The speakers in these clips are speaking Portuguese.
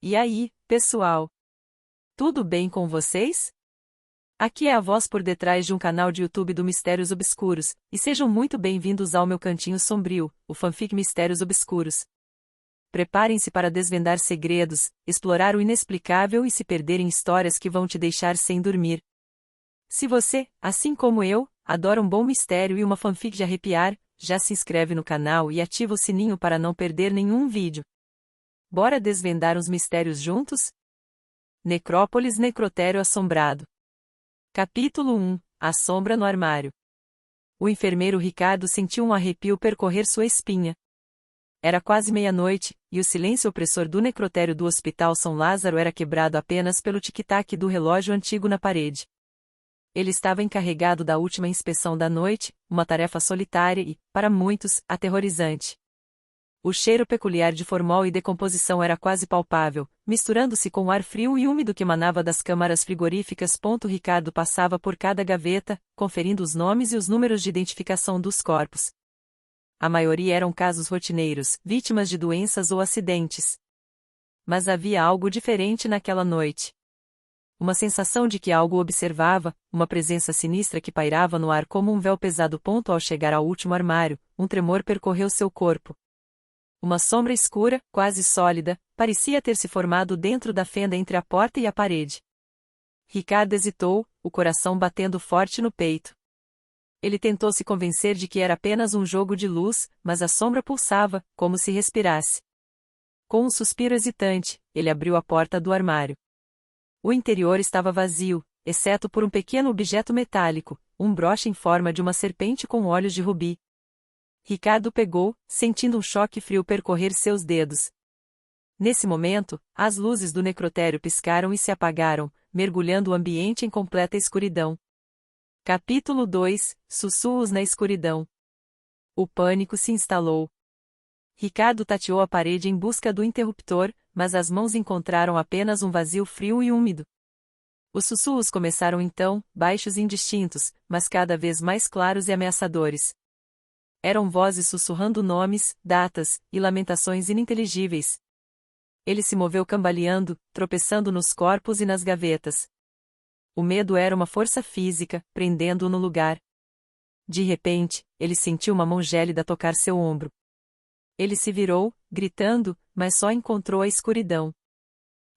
E aí, pessoal? Tudo bem com vocês? Aqui é a voz por detrás de um canal de YouTube do Mistérios Obscuros, e sejam muito bem-vindos ao meu cantinho sombrio, o Fanfic Mistérios Obscuros. Preparem-se para desvendar segredos, explorar o inexplicável e se perder em histórias que vão te deixar sem dormir. Se você, assim como eu, adora um bom mistério e uma fanfic de arrepiar, já se inscreve no canal e ativa o sininho para não perder nenhum vídeo. Bora desvendar uns mistérios juntos? Necrópolis Necrotério Assombrado. Capítulo 1 – A Sombra no Armário. O enfermeiro Ricardo sentiu um arrepio percorrer sua espinha. Era quase meia-noite, e o silêncio opressor do necrotério do Hospital São Lázaro era quebrado apenas pelo tic-tac do relógio antigo na parede. Ele estava encarregado da última inspeção da noite, uma tarefa solitária e, para muitos, aterrorizante. O cheiro peculiar de formol e decomposição era quase palpável, misturando-se com o ar frio e úmido que emanava das câmaras frigoríficas. Ricardo passava por cada gaveta, conferindo os nomes e os números de identificação dos corpos. A maioria eram casos rotineiros, vítimas de doenças ou acidentes. Mas havia algo diferente naquela noite. Uma sensação de que algo observava, uma presença sinistra que pairava no ar como um véu pesado. Ao chegar ao último armário, um tremor percorreu seu corpo. Uma sombra escura, quase sólida, parecia ter se formado dentro da fenda entre a porta e a parede. Ricardo hesitou, o coração batendo forte no peito. Ele tentou se convencer de que era apenas um jogo de luz, mas a sombra pulsava, como se respirasse. Com um suspiro hesitante, ele abriu a porta do armário. O interior estava vazio, exceto por um pequeno objeto metálico, um broche em forma de uma serpente com olhos de rubi. Ricardo pegou, sentindo um choque frio percorrer seus dedos. Nesse momento, as luzes do necrotério piscaram e se apagaram, mergulhando o ambiente em completa escuridão. Capítulo 2 – Sussurros na escuridão. O pânico se instalou. Ricardo tateou a parede em busca do interruptor, mas as mãos encontraram apenas um vazio frio e úmido. Os sussurros começaram então, baixos e indistintos, mas cada vez mais claros e ameaçadores. Eram vozes sussurrando nomes, datas, e lamentações ininteligíveis. Ele se moveu cambaleando, tropeçando nos corpos e nas gavetas. O medo era uma força física, prendendo-o no lugar. De repente, ele sentiu uma mão gélida tocar seu ombro. Ele se virou, gritando, mas só encontrou a escuridão.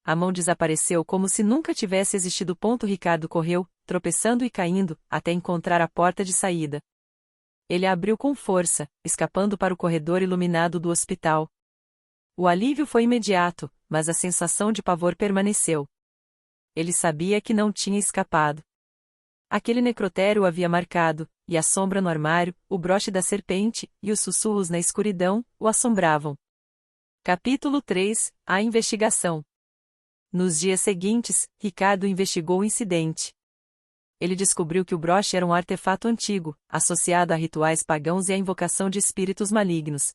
A mão desapareceu como se nunca tivesse existido. Ricardo correu, tropeçando e caindo, até encontrar a porta de saída. Ele a abriu com força, escapando para o corredor iluminado do hospital. O alívio foi imediato, mas a sensação de pavor permaneceu. Ele sabia que não tinha escapado. Aquele necrotério o havia marcado, e a sombra no armário, o broche da serpente, e os sussurros na escuridão, o assombravam. Capítulo 3 – A investigação. Nos dias seguintes, Ricardo investigou o incidente. Ele descobriu que o broche era um artefato antigo, associado a rituais pagãos e à invocação de espíritos malignos.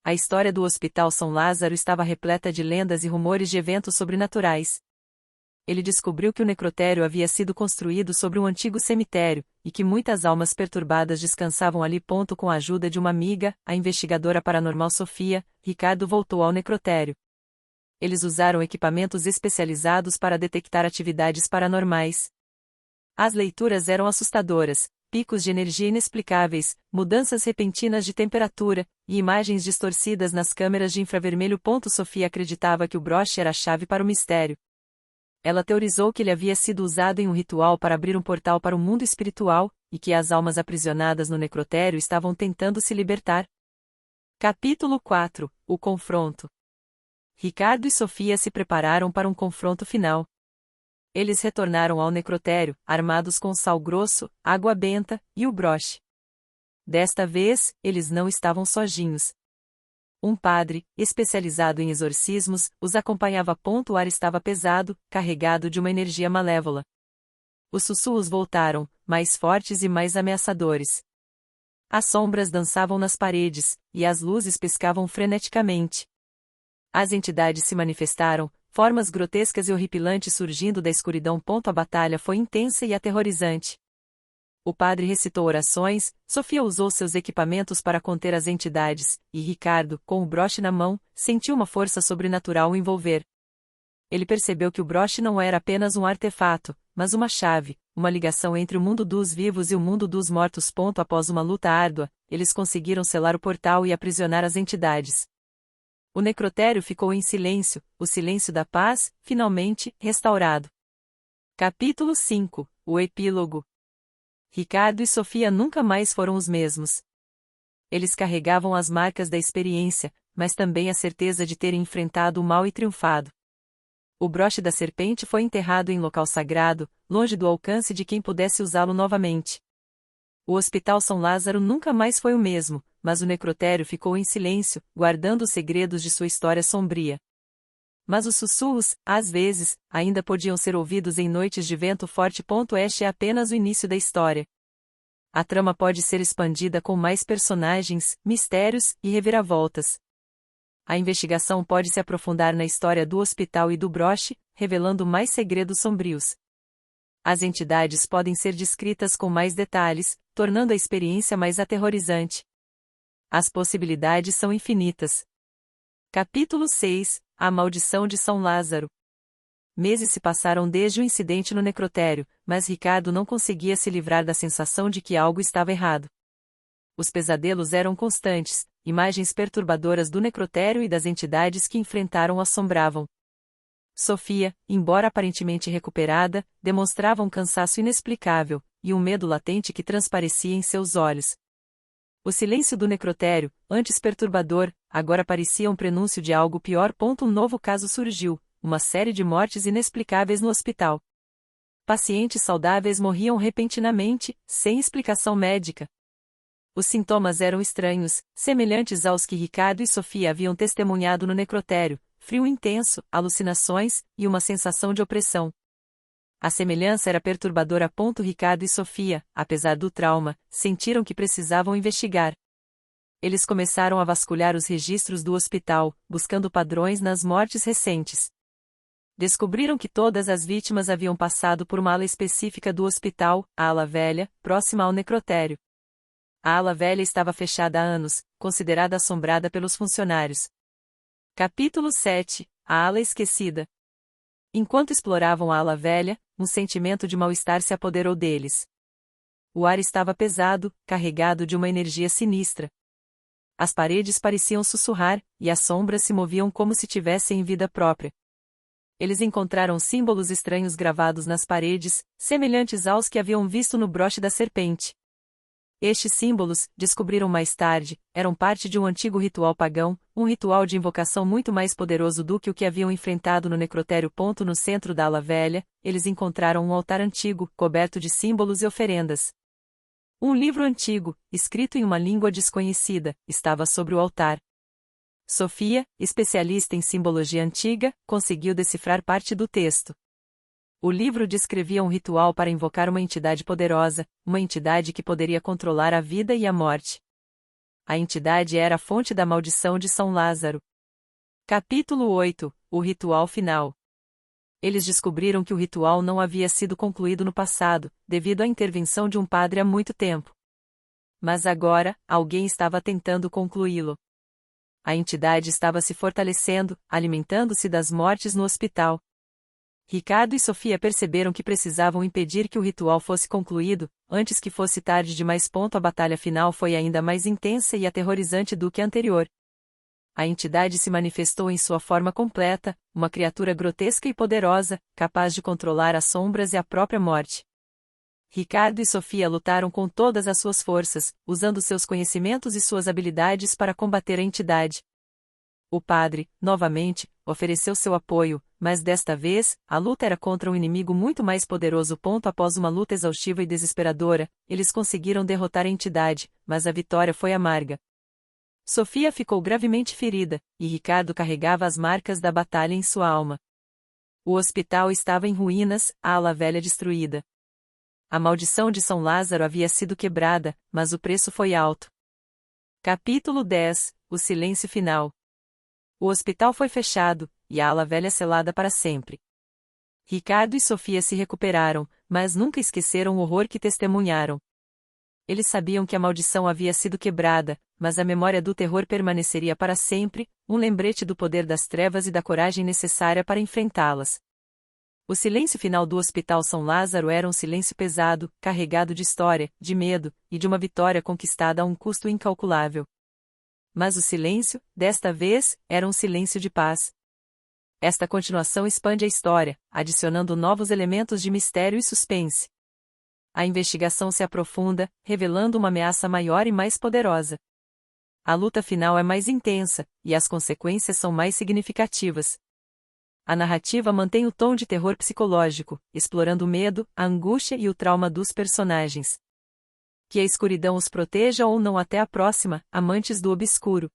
A história do Hospital São Lázaro estava repleta de lendas e rumores de eventos sobrenaturais. Ele descobriu que o necrotério havia sido construído sobre um antigo cemitério, e que muitas almas perturbadas descansavam ali. Com a ajuda de uma amiga, a investigadora paranormal Sofia, Ricardo voltou ao necrotério. Eles usaram equipamentos especializados para detectar atividades paranormais. As leituras eram assustadoras, picos de energia inexplicáveis, mudanças repentinas de temperatura, e imagens distorcidas nas câmeras de infravermelho. Sofia acreditava que o broche era a chave para o mistério. Ela teorizou que ele havia sido usado em um ritual para abrir um portal para o mundo espiritual, e que as almas aprisionadas no necrotério estavam tentando se libertar. Capítulo 4 – O confronto. Ricardo e Sofia se prepararam para um confronto final. Eles retornaram ao necrotério, armados com sal grosso, água benta, e o broche. Desta vez, eles não estavam sozinhos. Um padre, especializado em exorcismos, os acompanhava. O ar estava pesado, carregado de uma energia malévola. Os sussurros voltaram, mais fortes e mais ameaçadores. As sombras dançavam nas paredes, e as luzes piscavam freneticamente. As entidades se manifestaram, formas grotescas e horripilantes surgindo da escuridão. A batalha foi intensa e aterrorizante. O padre recitou orações, Sofia usou seus equipamentos para conter as entidades, e Ricardo, com o broche na mão, sentiu uma força sobrenatural o envolver. Ele percebeu que o broche não era apenas um artefato, mas uma chave, uma ligação entre o mundo dos vivos e o mundo dos mortos. Após uma luta árdua, eles conseguiram selar o portal e aprisionar as entidades. O necrotério ficou em silêncio, o silêncio da paz, finalmente, restaurado. Capítulo 5 – O Epílogo. Ricardo e Sofia nunca mais foram os mesmos. Eles carregavam as marcas da experiência, mas também a certeza de terem enfrentado o mal e triunfado. O broche da serpente foi enterrado em local sagrado, longe do alcance de quem pudesse usá-lo novamente. O Hospital São Lázaro nunca mais foi o mesmo, mas o necrotério ficou em silêncio, guardando os segredos de sua história sombria. Mas os sussurros, às vezes, ainda podiam ser ouvidos em noites de vento forte. Este é apenas o início da história. A trama pode ser expandida com mais personagens, mistérios e reviravoltas. A investigação pode se aprofundar na história do hospital e do broche, revelando mais segredos sombrios. As entidades podem ser descritas com mais detalhes, tornando a experiência mais aterrorizante. As possibilidades são infinitas. Capítulo 6 – A Maldição de São Lázaro. Meses se passaram desde o incidente no necrotério, mas Ricardo não conseguia se livrar da sensação de que algo estava errado. Os pesadelos eram constantes, imagens perturbadoras do necrotério e das entidades que enfrentaram o assombravam. Sofia, embora aparentemente recuperada, demonstrava um cansaço inexplicável, e um medo latente que transparecia em seus olhos. O silêncio do necrotério, antes perturbador, agora parecia um prenúncio de algo pior. Um novo caso surgiu, uma série de mortes inexplicáveis no hospital. Pacientes saudáveis morriam repentinamente, sem explicação médica. Os sintomas eram estranhos, semelhantes aos que Ricardo e Sofia haviam testemunhado no necrotério: frio intenso, alucinações, e uma sensação de opressão. A semelhança era perturbadora. Ricardo e Sofia, apesar do trauma, sentiram que precisavam investigar. Eles começaram a vasculhar os registros do hospital, buscando padrões nas mortes recentes. Descobriram que todas as vítimas haviam passado por uma ala específica do hospital, a ala velha, próxima ao necrotério. A ala velha estava fechada há anos, considerada assombrada pelos funcionários. Capítulo 7 – A ala esquecida. Enquanto exploravam a ala velha, um sentimento de mal-estar se apoderou deles. O ar estava pesado, carregado de uma energia sinistra. As paredes pareciam sussurrar, e as sombras se moviam como se tivessem vida própria. Eles encontraram símbolos estranhos gravados nas paredes, semelhantes aos que haviam visto no broche da serpente. Estes símbolos, descobriram mais tarde, eram parte de um antigo ritual pagão, um ritual de invocação muito mais poderoso do que o que haviam enfrentado no necrotério. No centro da ala velha, eles encontraram um altar antigo, coberto de símbolos e oferendas. Um livro antigo, escrito em uma língua desconhecida, estava sobre o altar. Sofia, especialista em simbologia antiga, conseguiu decifrar parte do texto. O livro descrevia um ritual para invocar uma entidade poderosa, uma entidade que poderia controlar a vida e a morte. A entidade era a fonte da maldição de São Lázaro. Capítulo 8 – O ritual final. Eles descobriram que o ritual não havia sido concluído no passado, devido à intervenção de um padre há muito tempo. Mas agora, alguém estava tentando concluí-lo. A entidade estava se fortalecendo, alimentando-se das mortes no hospital. Ricardo e Sofia perceberam que precisavam impedir que o ritual fosse concluído, antes que fosse tarde demais. A batalha final foi ainda mais intensa e aterrorizante do que a anterior. A entidade se manifestou em sua forma completa, uma criatura grotesca e poderosa, capaz de controlar as sombras e a própria morte. Ricardo e Sofia lutaram com todas as suas forças, usando seus conhecimentos e suas habilidades para combater a entidade. O padre, novamente, ofereceu seu apoio, mas desta vez, a luta era contra um inimigo muito mais poderoso. Após uma luta exaustiva e desesperadora, eles conseguiram derrotar a entidade, mas a vitória foi amarga. Sofia ficou gravemente ferida, e Ricardo carregava as marcas da batalha em sua alma. O hospital estava em ruínas, a ala velha destruída. A maldição de São Lázaro havia sido quebrada, mas o preço foi alto. Capítulo 10 – O silêncio final. O hospital foi fechado, e a ala velha selada para sempre. Ricardo e Sofia se recuperaram, mas nunca esqueceram o horror que testemunharam. Eles sabiam que a maldição havia sido quebrada, mas a memória do terror permaneceria para sempre, um lembrete do poder das trevas e da coragem necessária para enfrentá-las. O silêncio final do Hospital São Lázaro era um silêncio pesado, carregado de história, de medo, e de uma vitória conquistada a um custo incalculável. Mas o silêncio, desta vez, era um silêncio de paz. Esta continuação expande a história, adicionando novos elementos de mistério e suspense. A investigação se aprofunda, revelando uma ameaça maior e mais poderosa. A luta final é mais intensa, e as consequências são mais significativas. A narrativa mantém o tom de terror psicológico, explorando o medo, a angústia e o trauma dos personagens. Que a escuridão os proteja ou não. Até a próxima, amantes do obscuro.